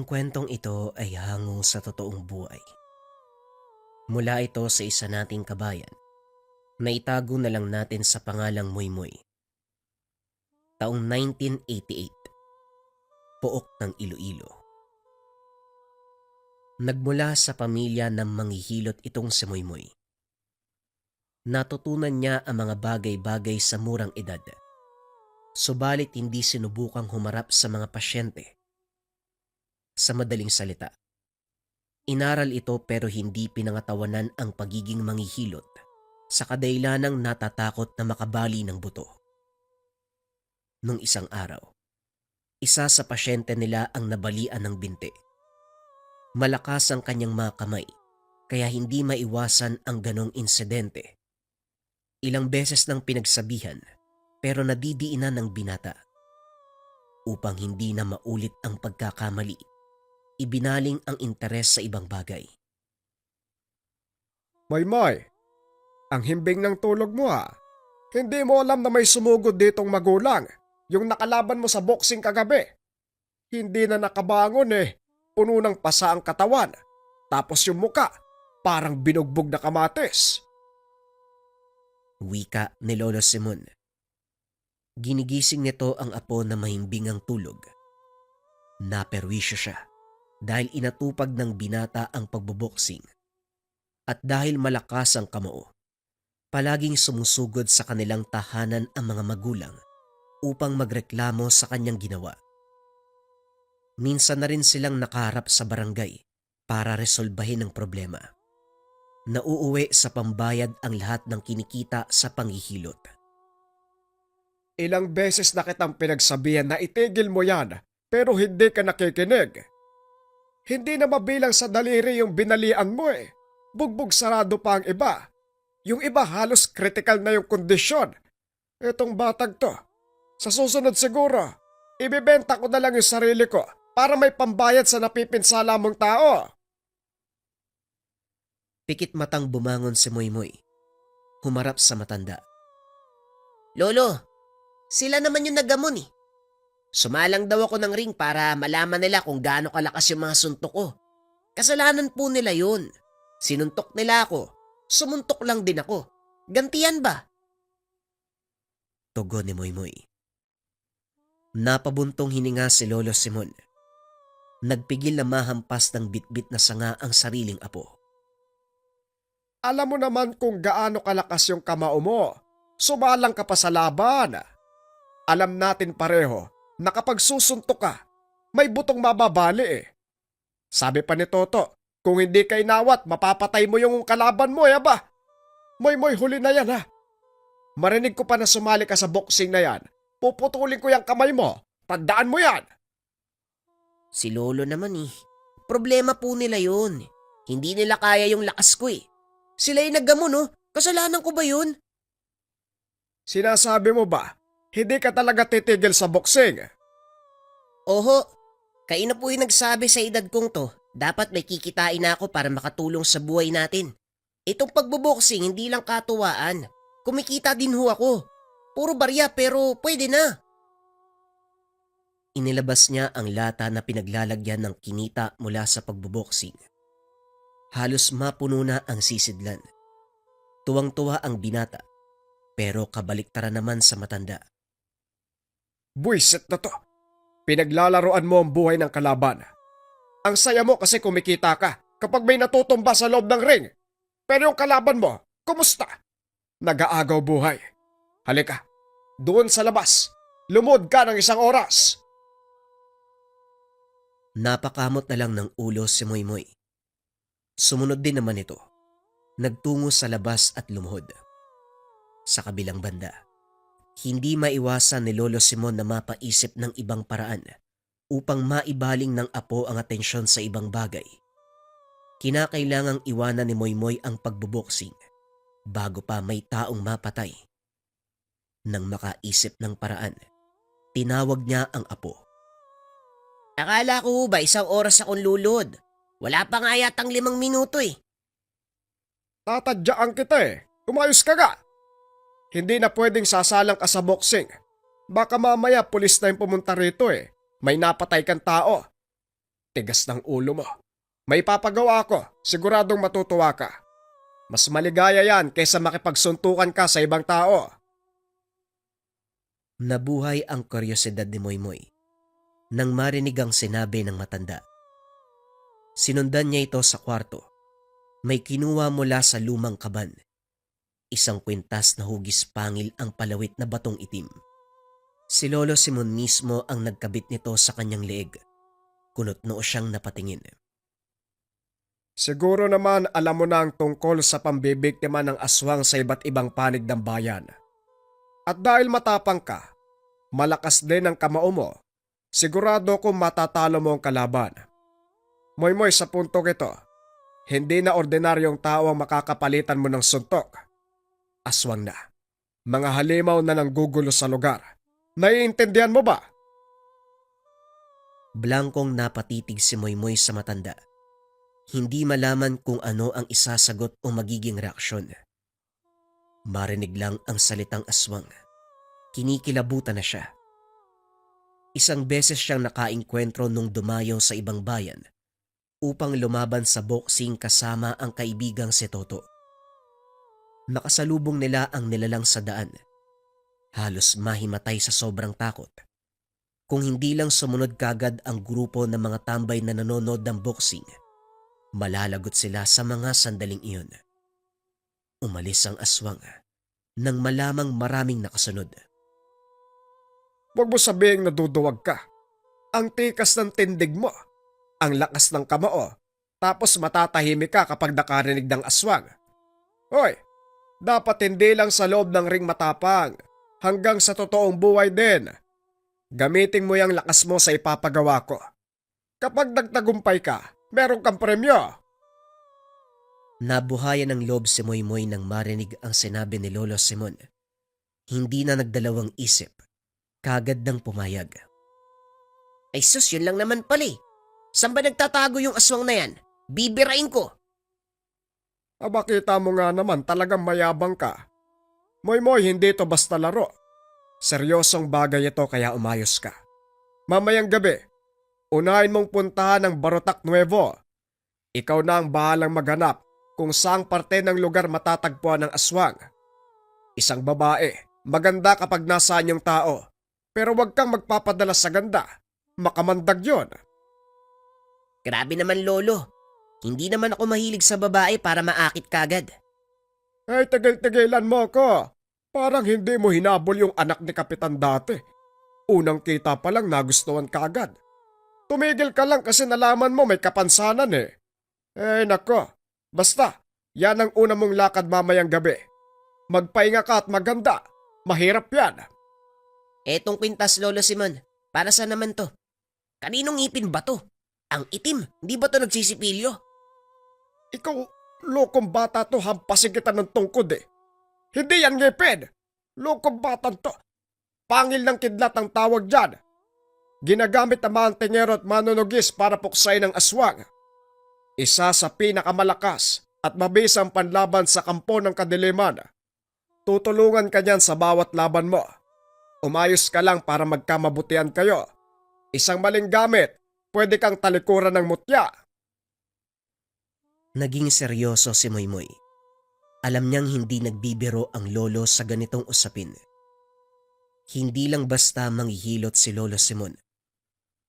Ang kwentong ito ay hango sa totoong buhay. Mula ito sa isa nating kabayan na itago na lang natin sa pangalang Moymoy. Taong 1988, Pook ng Iloilo. Nagmula sa pamilya ng manghihilot itong si Moymoy. Natutunan niya ang mga bagay-bagay sa murang edad. Subalit hindi sinubukang humarap sa mga pasyente. Sa madaling salita, inaral ito pero hindi pinangatawanan ang pagiging manghihilot sa kadahilanang natatakot na makabali ng buto. Nung isang araw, isa sa pasyente nila ang nabalian ng binti. Malakas ang kanyang mga kamay kaya hindi maiwasan ang ganong insidente. Ilang beses nang pinagsabihan pero nadidiinan ng binata. Upang hindi na maulit ang pagkakamali, ibinaling ang interes sa ibang bagay. Moy, ang himbing ng tulog mo ha. Hindi mo alam na may sumugod ditong magulang, yung nakalaban mo sa boxing kagabi. Hindi na nakabangon eh, puno ng pasa ang katawan. Tapos yung muka, parang binugbog na kamatis. Wika ni Lolo Simon. Ginigising nito ang apo na mahimbing ang tulog. Naperwisyo siya dahil inatupag ng binata ang pagboboksing. At dahil malakas ang kamao, palaging sumusugod sa kanilang tahanan ang mga magulang upang magreklamo sa kanyang ginawa. Minsan na rin silang nakaharap sa barangay para resolbahin ang problema. Nauuwi sa pambayad ang lahat ng kinikita sa panghihilot. Ilang beses na kitang pinagsabihan na itigil mo yan, pero hindi ka nakikinig. Hindi na mabilang sa daliri yung binalian mo eh. Bugbog sarado pa ang iba. Yung iba halos critical na yung kondisyon. Etong batag to, sa susunod siguro, ibibenta ko na lang yung sarili ko para may pambayad sa napipinsala mong tao. Pikit matang bumangon si Moymoy. Humarap sa matanda. Lolo, sila naman yung naggamon eh. Sumalang daw ako ng ring para malaman nila kung gaano kalakas yung mga suntok ko. Kasalanan po nila yun. Sinuntok nila ako. Sumuntok lang din ako. Gantiyan ba? Tugon ni Moymoy. Napabuntong hininga si Lolo Simon. Nagpigil na mahampas ng bitbit na sanga ang sariling apo. Alam mo naman kung gaano kalakas yung kamao mo. Sumalang ka pa sa laban. Alam natin pareho na kapag susuntok ka, may butong mababali eh. Sabi pa ni Toto, kung hindi ka inawat, mapapatay mo yung kalaban mo eh ba? Moy, huli na yan ha. Marinig ko pa na sumali ka sa boxing na yan. Puputulin ko yung kamay mo. Tandaan mo yan. Si Lolo naman eh. Problema po nila yun. Hindi nila kaya yung lakas ko eh. Sila yung naggamon oh. Kasalanan ko ba yun? Sinasabi mo ba, hindi ka talaga titigil sa boxing? Oho, kayo na po yung nagsabi sa edad kong to. Dapat may kikitain na ako para makatulong sa buhay natin. Itong pagboboxing hindi lang katuwaan. Kumikita din ho ako. Puro barya pero pwede na. Inilabas niya ang lata na pinaglalagyan ng kinita mula sa pagboboxing. Halos mapuno na ang sisidlan. Tuwang-tuwa ang binata, pero kabaliktaran naman sa matanda. Buisit na to. Pinaglalaroan mo ang buhay ng kalaban. Ang saya mo kasi kumikita ka kapag may natutumba sa loob ng ring. Pero yung kalaban mo, kumusta? Nag-aagaw buhay. Halika, doon sa labas. Lumod ka ng isang oras. Napakamot na lang ng ulo si Moymoy. Sumunod din naman ito. Nagtungo sa labas at lumuhod. Sa kabilang banda, hindi maiwasan ni Lolo Simon na mapaisip ng ibang paraan upang maibaling ng apo ang atensyon sa ibang bagay. Kinakailangang iwanan ni Moymoy ang pagboboksing bago pa may taong mapatay. Nang makaisip ng paraan, tinawag niya ang apo. Akala ko ba isang oras akong lulod? Wala pa nga yatang 5 minuto eh. Tatadyaan kita eh. Umayos ka ga. Hindi na pwedeng sasalang ka sa boxing. Baka mamaya pulis na yung pumunta rito eh. May napatay kang tao. Tigas ng ulo mo. May papagawa ako, siguradong matutuwa ka. Mas maligaya yan kaysa makipagsuntukan ka sa ibang tao. Nabuhay ang kuryosidad ni Moymoy nang marinig ang sinabi ng matanda. Sinundan niya ito sa kwarto. May kinuha mula sa lumang kaban. Isang kwintas na hugis pangil ang palawit na batong itim. Si Lolo Simon mismo ang nagkabit nito sa kanyang leeg. Kunot noo siyang napatingin. Siguro naman alam mo na ang tungkol sa pambibiktima ng aswang sa iba't ibang panig ng bayan. At dahil matapang ka, malakas din ang kamao mo, sigurado kong matatalo mo ang kalaban. Moymoy, sa puntong ito, hindi na ordinaryong tao ang makakapalitan mo ng suntok. Aswang na. Mga halimaw na nanggugulo sa lugar. Naiintindihan mo ba? Blankong napatitig si Moymoy sa matanda. Hindi malaman kung ano ang isasagot o magiging reaksyon. Marinig lang ang salitang aswang. Kinikilabutan na siya. Isang beses siyang nakaengkwentro nung dumayo sa ibang bayan upang lumaban sa boxing kasama ang kaibigang si Toto. Nakasalubong nila ang nilalang sa daan. Halos mahimatay sa sobrang takot. Kung hindi lang sumunod kagad ang grupo ng mga tambay na nanonood ng boxing, malalagot sila sa mga sandaling iyon. Umalis ang aswang nang malamang maraming nakasunod. Huwag mo sabihing naduduwag ka. Ang tikas ng tindig mo, ang lakas ng kamao, tapos matatahimik ka kapag nakarinig ng aswang. Hoy, dapat hindi lang sa loob ng ring matapang, hanggang sa totoong buhay din. Gamitin mo yung lakas mo sa ipapagawa ko. Kapag nagtagumpay ka, meron kang premyo. Nabuhayan ng loob si Moymoy nang marinig ang sinabi ni Lolo Simon. Hindi na nagdalawang isip, kagad nang pumayag. Ay sus, yun lang naman pala eh. Saan ba nagtatago yung aswang na yan? Bibirain ko. Aba, kita mo nga naman, talagang mayabang ka. Moymoy, hindi ito basta laro. Seryosong bagay ito kaya umayos ka. Mamayang gabi, unahin mong puntahan ang Barotac Nuevo. Ikaw na ang bahalang maghanap kung saang parte ng lugar matatagpuan ng aswang. Isang babae, maganda kapag nasaan yung tao. Pero wag kang magpapadala sa ganda. Makamandag yon. Grabe naman Lolo. Hindi naman ako mahilig sa babae para maakit kagad. Ay, tigil-tigilan mo ko. Parang hindi mo hinabol yung anak ni Kapitan dati. Unang kita pa lang nagustuhan ka agad. Tumigil ka lang kasi nalaman mo may kapansanan eh. Eh nako, basta, yan ang una mong lakad mamayang gabi. Magpahinga ka at maganda. Mahirap yan. Etong kwintas Lolo Simon, para saan naman to? Kaninong ngipin ba to? Ang itim, di ba to nagsisipilyo? Ikaw, lokong bata to, hampasin kita ng tungkod eh. Hindi yan ngipin. Lokong batan to. Pangil ng kidlat ang tawag dyan. Ginagamit ang mga tingero at manunugis para puksain ang aswang. Isa sa pinakamalakas at mabisang panlaban sa kampo ng kadiliman. Tutulungan ka niyan sa bawat laban mo. Umayos ka lang para magkamabutihan kayo. Isang maling gamit, pwede kang talikuran ng mutya. Naging seryoso si Moymoy. Alam niyang hindi nagbibiro ang lolo sa ganitong usapin. Hindi lang basta manghihilot si Lolo Simon.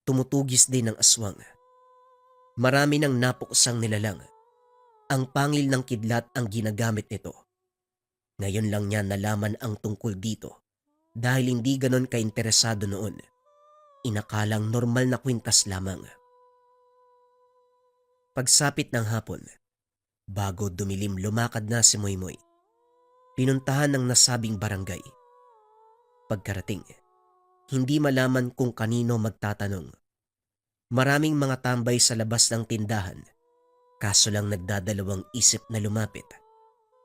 Tumutugis din ang aswang. Marami nang napuksang nilalang. Ang pangil ng kidlat ang ginagamit nito. Ngayon lang niya nalaman ang tungkol dito dahil hindi ganon kainteresado noon. Inakalang normal na kwintas lamang. Pagsapit ng hapon, bago dumilim lumakad na si Moymoy. Pinuntahan ng nasabing barangay. Pagkarating, hindi malaman kung kanino magtatanong. Maraming mga tambay sa labas ng tindahan, kaso lang nagdadalawang isip na lumapit.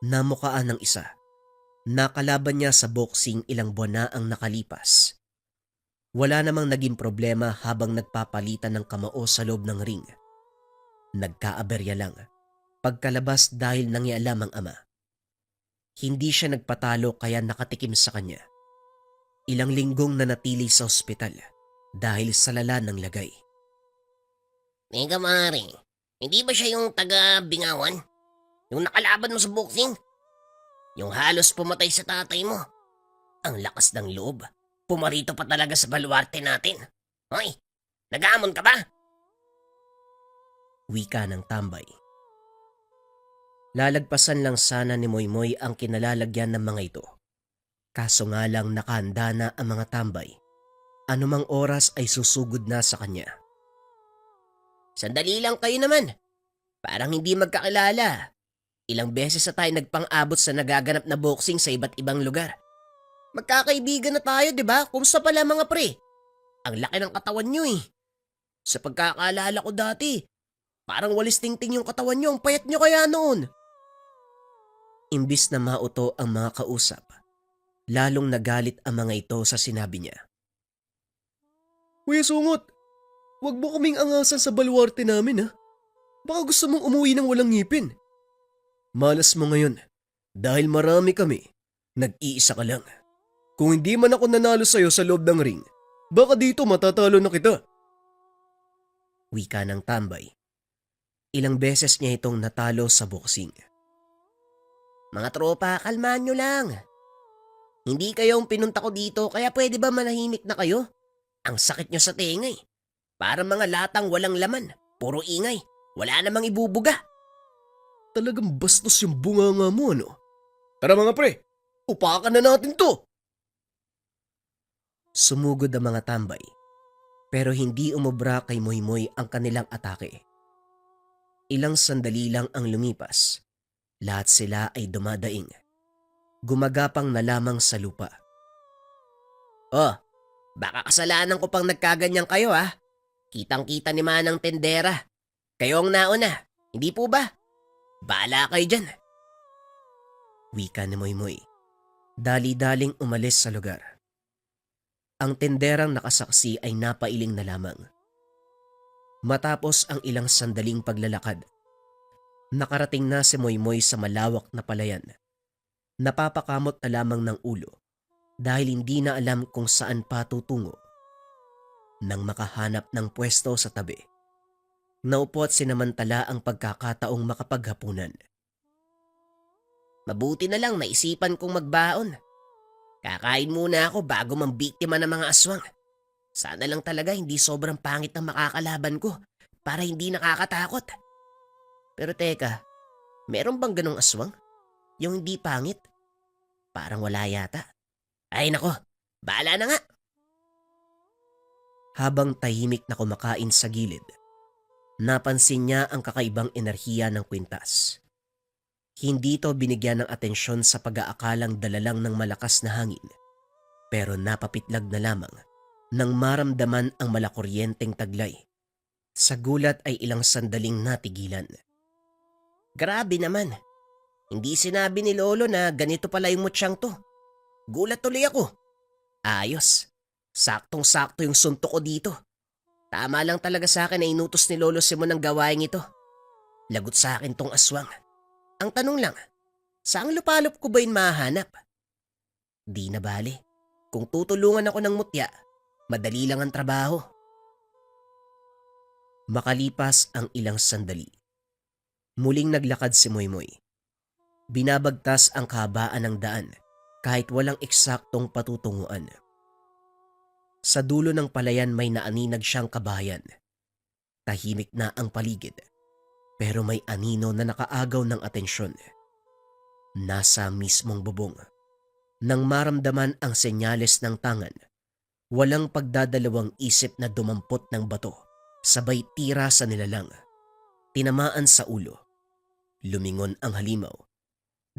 Namukaan ng isa. Nakalaban niya sa boxing ilang buwan na ang nakalipas. Wala namang naging problema habang nagpapalitan ng kamao sa loob ng ring. Nagkaaberya lang pagkalabas dahil nangialam ang ama. Hindi siya nagpatalo kaya nakatikim sa kanya. Ilang linggong nanatili sa ospital dahil sa lala ng lagay. Teka mare, hindi ba siya yung taga-Bingawan? Yung nakalaban mo sa boxing? Yung halos pumatay sa tatay mo? Ang lakas ng loob. Pumarito pa talaga sa baluarte natin. Hoy, nag-aamon ka ba? Wika ng tambay. Lalagpasan lang sana ni Moymoy ang kinalalagyan ng mga ito. Kaso nga lang nakahanda na ang mga tambay. Anumang oras ay susugod na sa kanya. Sandali lang kayo naman. Parang hindi magkakilala. Ilang beses na tayo nagpang-abot sa nagaganap na boxing sa iba't ibang lugar. Magkakaibigan na tayo, di ba? Kumusta pala mga pre? Ang laki ng katawan nyo eh. Sa pagkakaalala ko dati, parang walis tingting yung katawan nyo. Ang payat nyo kaya noon. Imbis na mauto ang mga kausap, lalong nagalit ang mga ito sa sinabi niya. Kuya Sungot, wag mo kaming angasan sa baluarte namin ha. Baka gusto mong umuwi ng walang ngipin. Malas mo ngayon, dahil marami kami, nag-iisa ka lang. Kung hindi man ako nanalo sa'yo sa loob ng ring, baka dito matatalo na kita. Wika ng tambay. Ilang beses niya itong natalo sa boxing. Mga tropa, kalmahan nyo lang. Hindi kayo ang pinunta ko dito kaya pwede ba manahimik na kayo? Ang sakit nyo sa tenga eh. Para mga latang walang laman. Puro ingay. Wala namang ibubuga. Talagang bastos yung bunganga mo ano? Tara mga pre, upakan na natin to! Sumugod ang mga tambay, pero hindi umubra kay Moymoy ang kanilang atake. Ilang sandali lang ang lumipas. Lahat sila ay dumadaing. Gumagapang na lamang sa lupa. Oh, baka kasalanan ko pang nagkaganyan kayo ha. Kitang-kita ni Manang Tendera. Kayo ang nauna, hindi po ba? Bahala kayo dyan. Wika ni Moymoy. Dali-daling umalis sa lugar. Ang tenderang nakasaksi ay napailing na lamang. Matapos ang ilang sandaling paglalakad, nakarating na si Moymoy sa malawak na palayan. Napapakamot na lamang ng ulo dahil hindi na alam kung saan pa tutungo. Nang makahanap ng pwesto sa tabi, naupo at sinamantala ang pagkakataong makapaghapunan. Mabuti na lang naisipan kong magbaon. Kakain muna ako bago mambiktima ng mga aswang. Sana lang talaga hindi sobrang pangit ang makakalaban ko para hindi nakakatakot. Pero teka, meron bang ganong aswang? Yung hindi pangit? Parang wala yata. Ay nako, bahala na nga. Habang tahimik na kumakain sa gilid, napansin niya ang kakaibang enerhiya ng kwintas. Hindi ito binigyan ng atensyon sa pag-aakalang dalalang ng malakas na hangin, pero napapitlag na lamang nang maramdaman ang malakuryenteng taglay. Sa gulat ay ilang sandaling natigilan. Grabe naman. Hindi sinabi ni Lolo na ganito pala yung mutsyang to. Gulat tuloy ako. Ayos. Saktong-sakto yung suntok ko dito. Tama lang talaga sa akin na inutos ni Lolo Simon ang gawain ito. Lagot sa akin tong aswang. Ang tanong lang, saang lupalop ko ba yun mahanap? Di na bali. Kung tutulungan ako ng mutya, madali lang ang trabaho. Makalipas ang ilang sandali, muling naglakad si Moymoy. Binabagtas ang kahabaan ng daan kahit walang eksaktong patutunguan. Sa dulo ng palayan may naaninag siyang kabayan. Tahimik na ang paligid, pero may anino na nakaagaw ng atensyon. Nasa mismong bubong. Nang maramdaman ang senyales ng tangan, walang pagdadalawang isip na dumampot ng bato, sabay tira sa nilalang. Tinamaan sa ulo. Lumingon ang halimaw.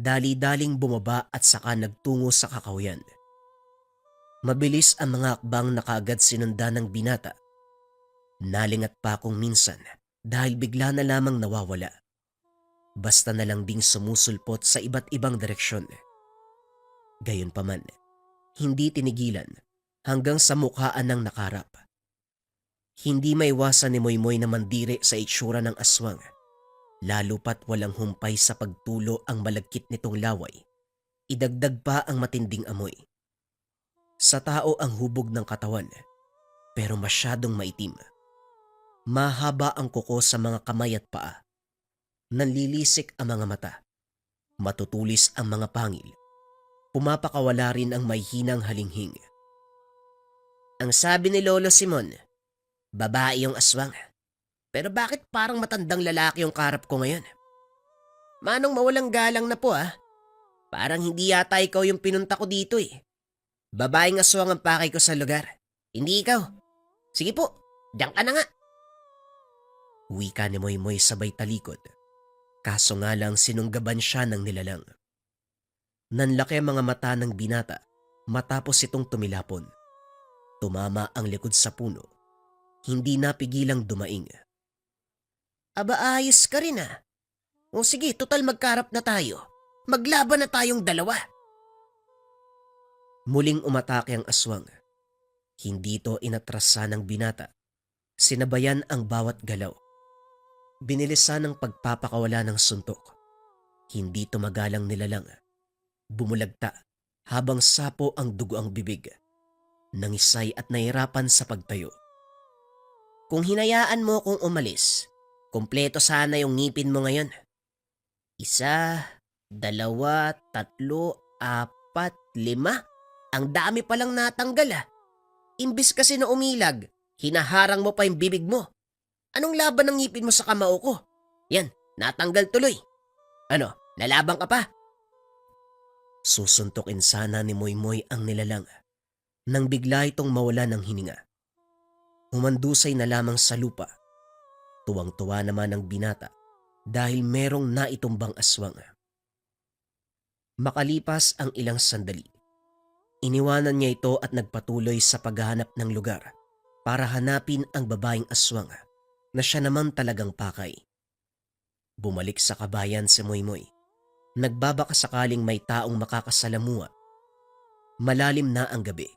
Dali-daling bumaba at saka nagtungo sa kakahuyan. Mabilis ang mga akbang na kaagad sinundan ng binata. Nalingat pa kung minsan dahil bigla na lamang nawawala. Basta na lang ding sumusulpot sa iba't ibang direksyon. Gayunpaman, hindi tinigilan hanggang sa mukhaan ng nakarap. Hindi maiwasan ni Moymoy na mandiri sa itsura ng aswang. Lalo pat walang humpay sa pagtulo ang malagkit nitong laway. Idagdag pa ang matinding amoy. Sa tao ang hubog ng katawan, pero masyadong maitim. Mahaba ang kuko sa mga kamay at paa. Nanlilisik ang mga mata. Matutulis ang mga pangil. Pumapakawala rin ang may hinang halinghing. Ang sabi ni Lolo Simon, babae yung aswang. Pero bakit parang matandang lalaki yung karap ko ngayon? Manong mawalang galang na po ah. Parang hindi yata ikaw yung pinunta ko dito eh. Babaeng aswang ang pakay ko sa lugar. Hindi ikaw. Sige po, diyan ka na nga. Wika ni Moymoy sabay talikod. Kaso nga lang sinunggaban siya ng nilalang. Nanlaki ang mga mata ng binata matapos itong tumilapon. Tumama ang likod sa puno. Hindi napigilang dumaing. Aba ayos ka rin ah. O sige, total magkarap na tayo. Maglaban na tayong dalawa. Muling umatake ang aswang. Hindi ito inatrasa ng binata. Sinabayan ang bawat galaw. Binilisan ang pagpapakawala ng suntok. Hindi tumagalang nilalang. Bumulagta habang sapo ang dugo ang bibig. Nangisay at nahirapan sa pagtayo. Kung hinayaan mo kong umalis, kumpleto sana yung ngipin mo ngayon. 1, 2, 3, 4, 5. Ang dami palang natanggal ah. Imbis kasi na umilag, hinaharang mo pa yung bibig mo. Anong laban ng ngipin mo sa kamao ko? Yan, natanggal tuloy. Ano, lalaban ka pa? Susuntukin sana ni Moymoy ang nilalang nang bigla itong mawala ng hininga. Humandusay na lamang sa lupa. Tuwang-tuwa naman ang binata dahil merong naitumbang aswang. Makalipas ang ilang sandali, iniwanan niya ito at nagpatuloy sa paghahanap ng lugar para hanapin ang babaeng aswang na siya naman talagang pakay. Bumalik sa kabayan si Moymoy. Nagbabaka sakaling may taong makakasalamuha. Malalim na ang gabi.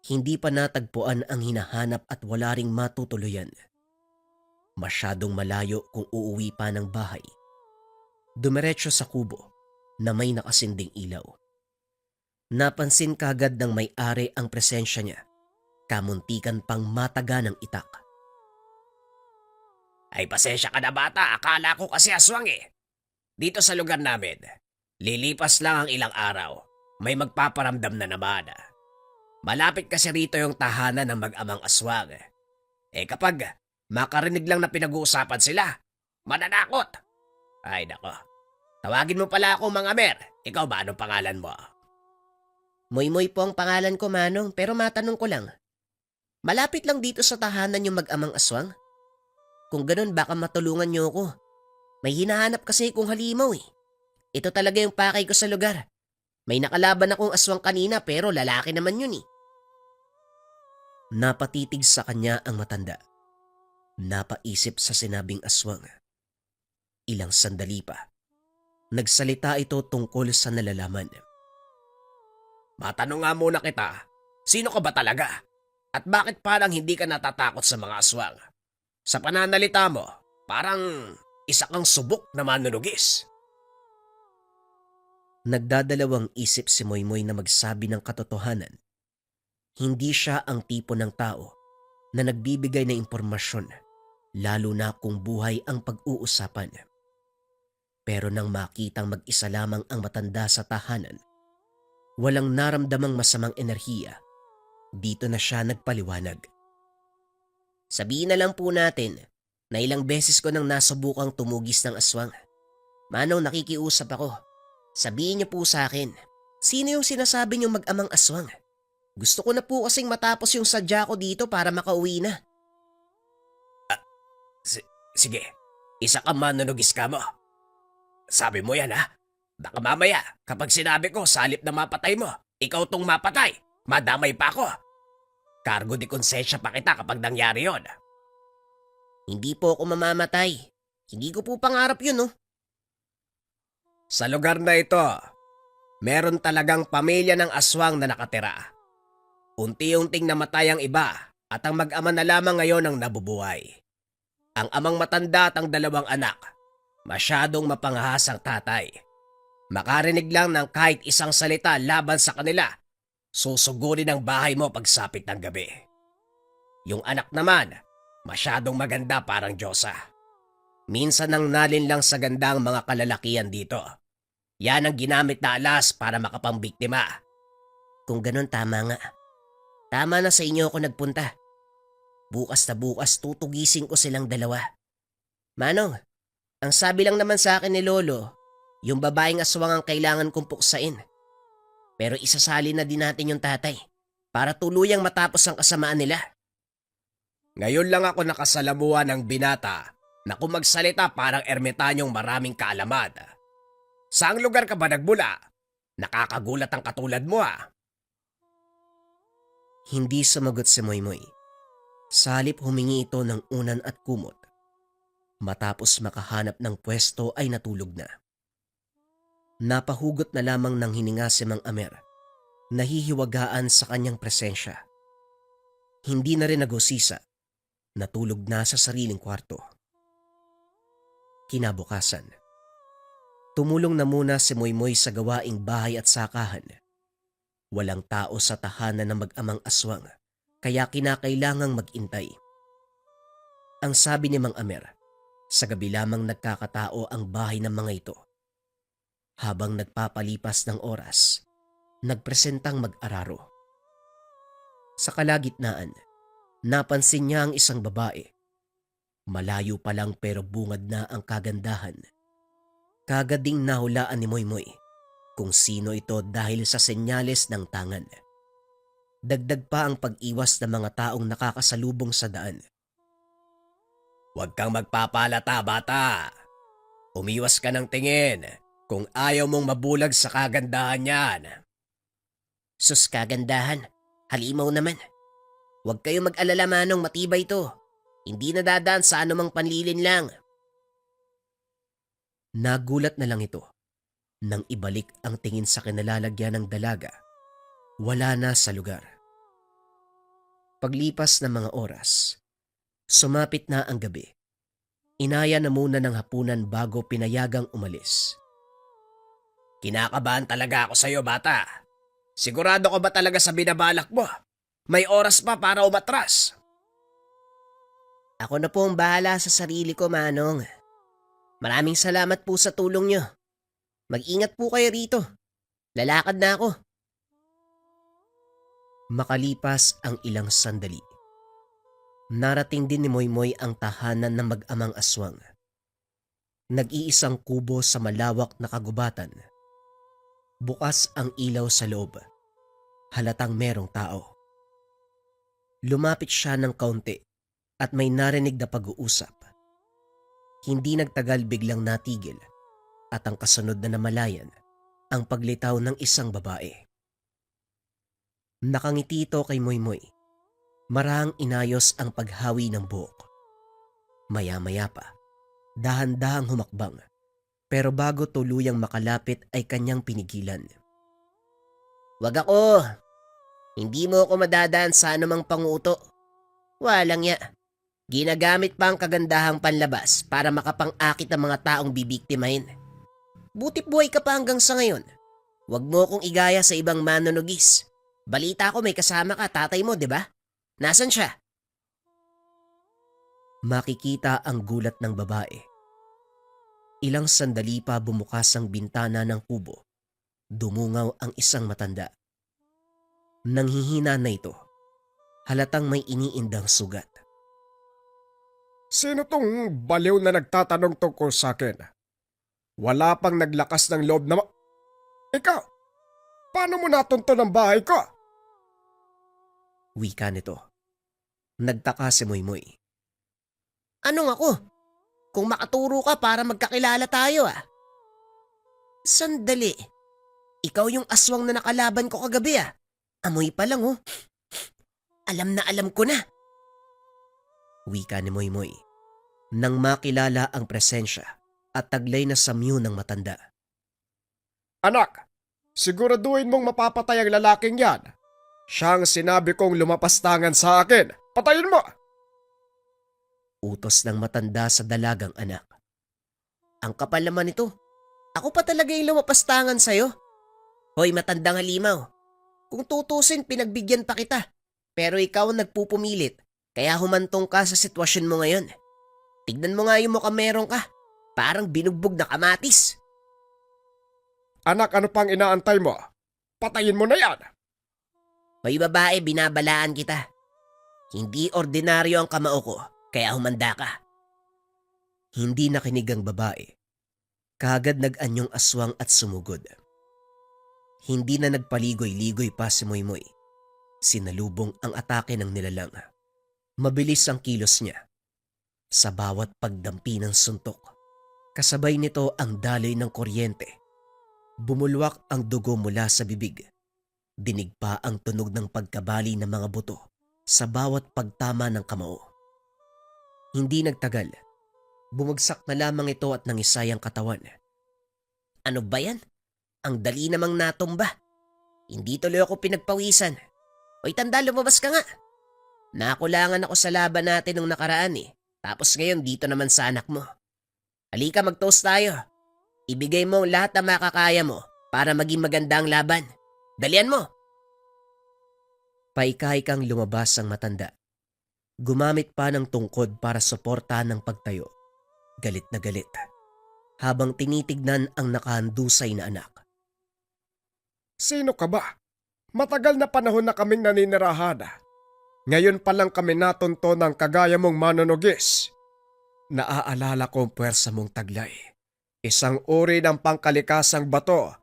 Hindi pa natagpuan ang hinahanap at wala ring matutuluyan. Masyadong malayo kung uuwi pa ng bahay. Dumiretso sa kubo na may nakasinding ilaw. Napansin kagad ng may-ari ang presensya niya. Kamuntikan pang mataga ng itak. Ay pasensya ka na bata, akala ko kasi aswang eh. Dito sa lugar namin, lilipas lang ang ilang araw. May magpaparamdam na naman. Malapit kasi rito yung tahanan ng mag-amang aswang. Eh kapag makarinig lang na pinag-uusapan sila, mananakot. Ay nako, tawagin mo pala ako Mang Amer. Ikaw ba, anong pangalan mo? Moymoy po ang pangalan ko, Manong, pero matanong ko lang. Malapit lang dito sa tahanan yung mag-amang aswang? Kung ganun, baka matulungan niyo ako. May hinahanap kasi kong halimaw eh. Ito talaga yung pakay ko sa lugar. May nakalaban akong aswang kanina pero lalaki naman yun eh. Napatitig sa kanya ang matanda. Napaisip sa sinabing aswang. Ilang sandali pa. Nagsalita ito tungkol sa nalalaman. Matanong nga muna kita, sino ka ba talaga? At bakit parang hindi ka natatakot sa mga aswang? Sa pananalita mo, parang isa kang subok na manunugis. Nagdadalawang isip si Moymoy na magsabi ng katotohanan. Hindi siya ang tipo ng tao na nagbibigay ng impormasyon, lalo na kung buhay ang pag-uusapan. Pero nang makitang mag-isa lamang ang matanda sa tahanan, walang naramdamang masamang enerhiya, dito na siya nagpaliwanag. Sabihin na lang po natin na ilang beses ko nang nasubukang tumugis ng aswang. Manong, nakikiusap ako. Sabihin niyo po sa akin, sino yung sinasabi niyong mag-amang aswang? Gusto ko na po kasing matapos yung sadya ko dito para makauwi na. Sige, isa kang manunugis ka mo. Sabi mo yan ha? Baka mamaya, kapag sinabi ko sa halip na mapatay mo, ikaw tong mapatay, madamay pa ako. Cargo de konsensya pa kita kapag nangyari yon. Hindi po ako mamamatay. Hindi ko po pangarap yun, oh. Sa lugar na ito, meron talagang pamilya ng aswang na nakatira. Unti-unting namatay ang iba at ang mag-ama na lamang ngayon ang nabubuhay. Ang amang matanda at ang 2 anak, masyadong mapangahasang tatay. Makarinig lang ng kahit isang salita laban sa kanila, susugurin ang bahay mo pagsapit ng gabi. Yung anak naman, Masyadong maganda parang Diyosa. Minsan nang nalin lang sa ganda ang mga kalalakihan dito. Yan ang ginamit na alas para makapambiktima. Kung ganun, tama nga. Tama na sa inyo ako nagpunta. Bukas na bukas tutugisin ko silang dalawa. Manong, ang sabi lang naman sa akin ni Lolo, yung babaeng aswang ang kailangan kong puksain. Pero isasali na din natin yung tatay para tuluyang matapos ang kasamaan nila. Ngayon lang ako nakasalamuha ng binata na kung magsalita parang ermitanyong maraming kaalaman. Saang lugar ka ba nagmula? Nakakagulat ang katulad mo Hindi sumagot si Moymoy. Sa halip humingi ito ng unan at kumot. Matapos makahanap ng pwesto ay natulog na. Napahugot na lamang ng hininga si Mang Amer, nahihiwagaan sa kanyang presensya. Hindi na rin nagusisa, natulog na sa sariling kwarto. Kinabukasan, tumulong na muna si Moymoy sa gawaing bahay at sakahan. Walang tao sa tahanan ng mag-amang aswang, kaya kinakailangang mag-intay. Ang sabi ni Mang Amer, sa gabi lamang nagkakatao ang bahay ng mga ito. Habang nagpapalipas ng oras, nagpresentang mag-araro. Sa kalagitnaan, napansin niya ang isang babae. Malayo pa lang pero bungad na ang kagandahan. Kagad ding nahulaan ni Moymoy kung sino ito dahil sa senyales ng tangan. Dagdag pa ang pag-iwas ng mga taong nakakasalubong sa daan. Huwag kang magpapalata, bata. Umiwas ka ng tingin kung ayaw mong mabulag sa kagandahan yan. Sus, kagandahan. Halimaw naman. Huwag kayo mag-alala, Manong, matibay to. Hindi nadadaan sa anumang panlilin lang. Nagulat na lang ito nang ibalik ang tingin sa kinalalagyan ng dalaga. Wala na sa lugar. Paglipas ng mga oras, sumapit na ang gabi. Inaya na muna ng hapunan bago pinayagang umalis. Kinakabahan talaga ako sa'yo, bata. Sigurado ka ba talaga sa binabalak mo? May oras pa para umatras. Ako na po ang bahala sa sarili ko, Manong. Maraming salamat po sa tulong nyo. Mag-ingat po kayo rito. Lalakad na ako. Makalipas ang ilang sandali, narating din ni Moymoy ang tahanan ng mag-amang aswang. Nag-iisang kubo sa malawak na kagubatan. Bukas ang ilaw sa loob. Halatang merong tao. Lumapit siya ng kaunti at may narinig na pag-uusap. Hindi nagtagal biglang natigil at ang kasunod na namalayan ang paglitaw ng isang babae. Nakangiti ito kay Moymoy. Marahang inayos ang paghawi ng buhok. Maya-maya pa, dahan-dahang humakbang. Pero bago tuluyang makalapit ay kanyang pinigilan. Wag ako. Hindi mo ako madadaan sa anumang panguto. Walang ya. Ginagamit pa ang kagandahang panlabas para makapang-akit ang mga taong bibiktimahin. Butit buhay ka pa hanggang sa ngayon. Wag mo akong igaya sa ibang manonugis. Balita ko may kasama ka, tatay mo, di ba? Nasaan siya? Makikita ang gulat ng babae. Ilang sandali pa bumukas ang bintana ng kubo. Dumungaw ang isang matanda. Nanghihina na ito. Halatang may iniindang sugat. Sino tong baliw na nagtatanong tungkol sa akin? Wala pang naglakas ng loob na Ikaw, paano mo natunto ng bahay ko? Wika nito. Nagtaka si Moymoy. Anong ako? Kung makaturo ka para magkakilala tayo Sandali. Ikaw yung aswang na nakalaban ko kagabi Amoy pa lang Alam na alam ko na. Wika ni Moymoy. Nang makilala ang presensya at taglay na samyo ng matanda. Anak, siguraduhin mong mapapatay ang lalaking yan. Siyang sinabi kong lumapastangan sa akin. Patayin mo! Utos ng matanda sa dalagang anak. Ang kapal naman ito. Ako pa talaga yung lumapastangan sa'yo. Hoy, matandang halimaw. Kung tutusin, pinagbigyan pa kita. Pero ikaw ang nagpupumilit Kaya humantong ka sa sitwasyon mo ngayon. Tignan mo nga yung mukhang meron ka. Parang binugbog na kamatis. Anak, ano pang inaantay mo? Patayin mo na yan! Hoy babae, binabalaan kita. Hindi ordinaryo ang kamao ko, kaya humanda ka. Hindi nakinig ang babae. Kaagad nag-anyong aswang at sumugod. Hindi na nagpaligoy-ligoy pa si Moymoy. Sinalubong ang atake ng nilalang. Mabilis ang kilos niya. Sa bawat pagdampi ng suntok, kasabay nito ang daloy ng kuryente. Bumulwak ang dugo mula sa bibig. Dinig pa ang tunog ng pagkabali ng mga buto sa bawat pagtama ng kamao. Hindi nagtagal. Bumagsak na lamang ito at nangisay ang katawan. Ano ba yan? Ang dali namang natumba. Hindi tuloy ako pinagpawisan. Hoy tanda, lumabas ka nga. Nakulangan ako sa laban natin nung nakaraan eh. Tapos ngayon dito naman sa anak mo. Halika, mag-toast tayo. Ibigay mo lahat ng makakaya mo para maging maganda ang laban. Dalian mo! Paikay kang lumabas ang matanda. Gumamit pa ng tungkod para suportahan ng pagtayo. Galit na galit. Habang tinitignan ang nakahandusay na anak. Sino ka ba? Matagal na panahon na kaming naninirahan. Ngayon pa lang kami natunto ng kagaya mong manunugis. Naaalala ko ang puwersa mong taglay. Isang uri ng pangkalikasang bato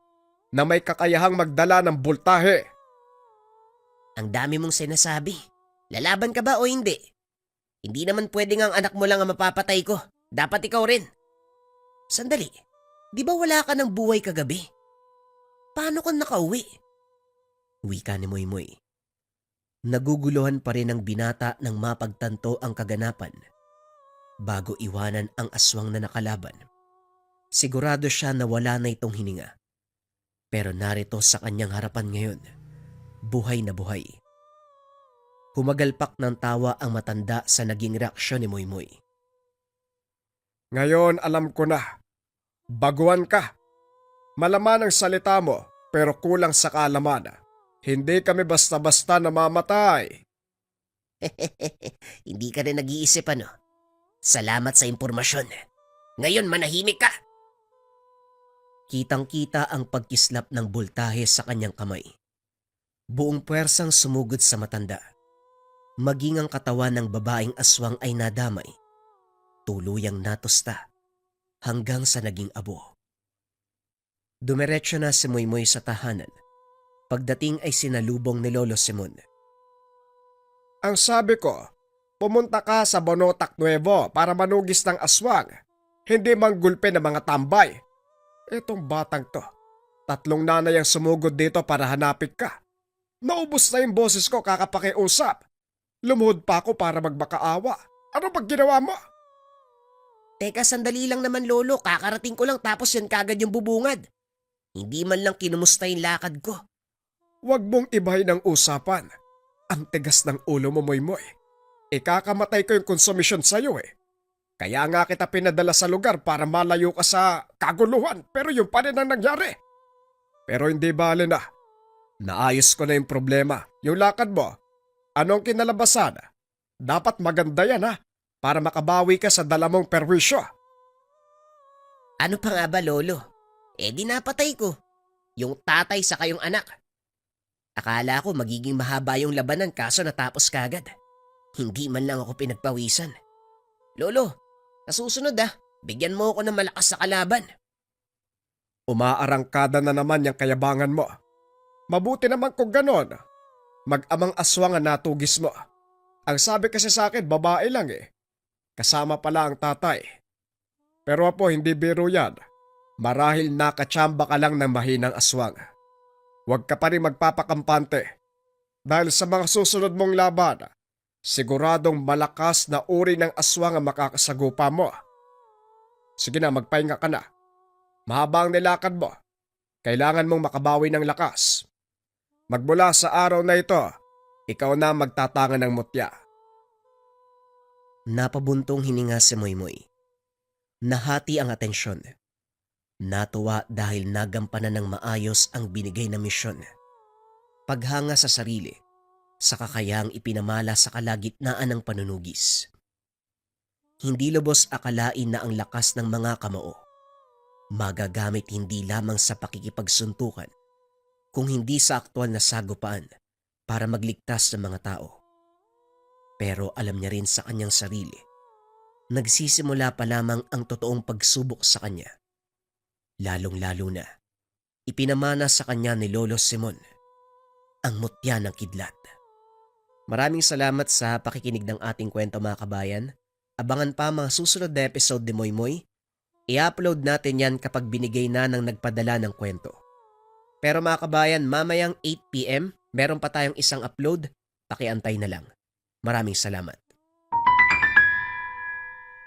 na may kakayahang magdala ng bultahe. Ang dami mong sinasabi. Lalaban ka ba o hindi? Hindi naman pwedeng ang anak mo lang ang mapapatay ko. Dapat ikaw rin. Sandali, di ba wala ka ng buhay kagabi? Paano ka nakauwi? Wika ni Moymoy. Naguguluhan pa rin ang binata nang mapagtanto ang kaganapan. Bago iwanan ang aswang na nakalaban. Sigurado siya na wala na itong hininga. Pero narito sa kanyang harapan ngayon, buhay na buhay. Humagalpak ng tawa ang matanda sa naging reaksyon ni Moymoy. Ngayon alam ko na. Baguhan ka. Malaman ang salita mo pero kulang sa kaalaman. Hindi kami basta-basta namamatay. Hindi ka rin nag-iisip ano? Salamat sa impormasyon. Ngayon manahimik ka. Kitang-kita ang pagkislap ng bultahe sa kanyang kamay. Buong puwersang sumugod sa matanda. Maging ang katawan ng babaeng aswang ay nadamay. Tuluyang natusta hanggang sa naging abo. Dumiretso na si Moymoy sa tahanan. Pagdating ay sinalubong ni Lolo Simon. Ang sabi ko, pumunta ka sa Bonotac Nuevo para manugis ng aswang, hindi manggulpe ng mga tambay. Itong batang to, 3 nanay ang sumugod dito para hanapin ka. Naubos na yung boses ko kakapakiusap. Lumuhod pa ako para magmakaawa. Ano bang ginawa mo? Teka, sandali lang naman lolo. Kakarating ko lang tapos yan kagad yung bubungad. Hindi man lang kinumusta yung lakad ko. Huwag mong ibahin ang usapan. Ang tigas ng ulo mo, Moymoy. Ikakamatay ko yung konsumisyon sa'yo eh. Kaya nga kita pinadala sa lugar para malayo ka sa kaguluhan pero yung pa rin ang nangyari. Pero hindi bale na. Naayos ko na yung problema. Yung lakad mo, anong kinalabasan? Dapat maganda yan ha, para makabawi ka sa dala mong perwisyo. Ano pa nga ba lolo? Eh di napatay ko. Yung tatay sa kayong anak. Akala ko magiging mahaba yung labanan kaso natapos kagad. Hindi man lang ako pinagpawisan. Lolo, sa susunod bigyan mo ako ng malakas sa kalaban. Umaarangkada na naman yung kayabangan mo. Mabuti naman kung ganon. Mag-amang aswang ang natugis mo. Ang sabi kasi sa akin, babae lang eh. Kasama pala ang tatay. Pero apo, hindi biro yan. Marahil nakatsamba ka lang ng mahinang aswang. Huwag ka pa rin magpapakampante. Dahil sa mga susunod mong laban, siguradong malakas na uri ng aswang ang makakasagupa mo. Sige na, magpahinga ka na. Mahaba ang nilakad mo. Kailangan mong makabawi ng lakas. Magmula sa araw na ito, ikaw na magtatangan ng mutya. Napabuntong hininga si Moymoy. Nahati ang atensyon. Natuwa dahil nagampanan ng maayos ang binigay na misyon. Paghanga sa sarili, sa kakayang ipinamala sa kalagitnaan ng panunugis. Hindi lubos akalain na ang lakas ng mga kamao magagamit hindi lamang sa pakikipagsuntukan, kung hindi sa aktwal na sagupaan para magligtas ng mga tao. Pero alam niya rin sa kanyang sarili, nagsisimula pa lamang ang totoong pagsubok sa kanya. Lalong-lalo na, ipinamana sa kanya ni Lolo Simon ang mutya ng kidlat. Maraming salamat sa pakikinig ng ating kwento mga kabayan. Abangan pa mga susunod na episode ni Moy Moy. I-upload natin yan kapag binigay na ng nagpadala ng kwento. Pero mga kabayan, mamayang 8 PM, meron pa tayong isang upload. Pakiantay na lang. Maraming salamat.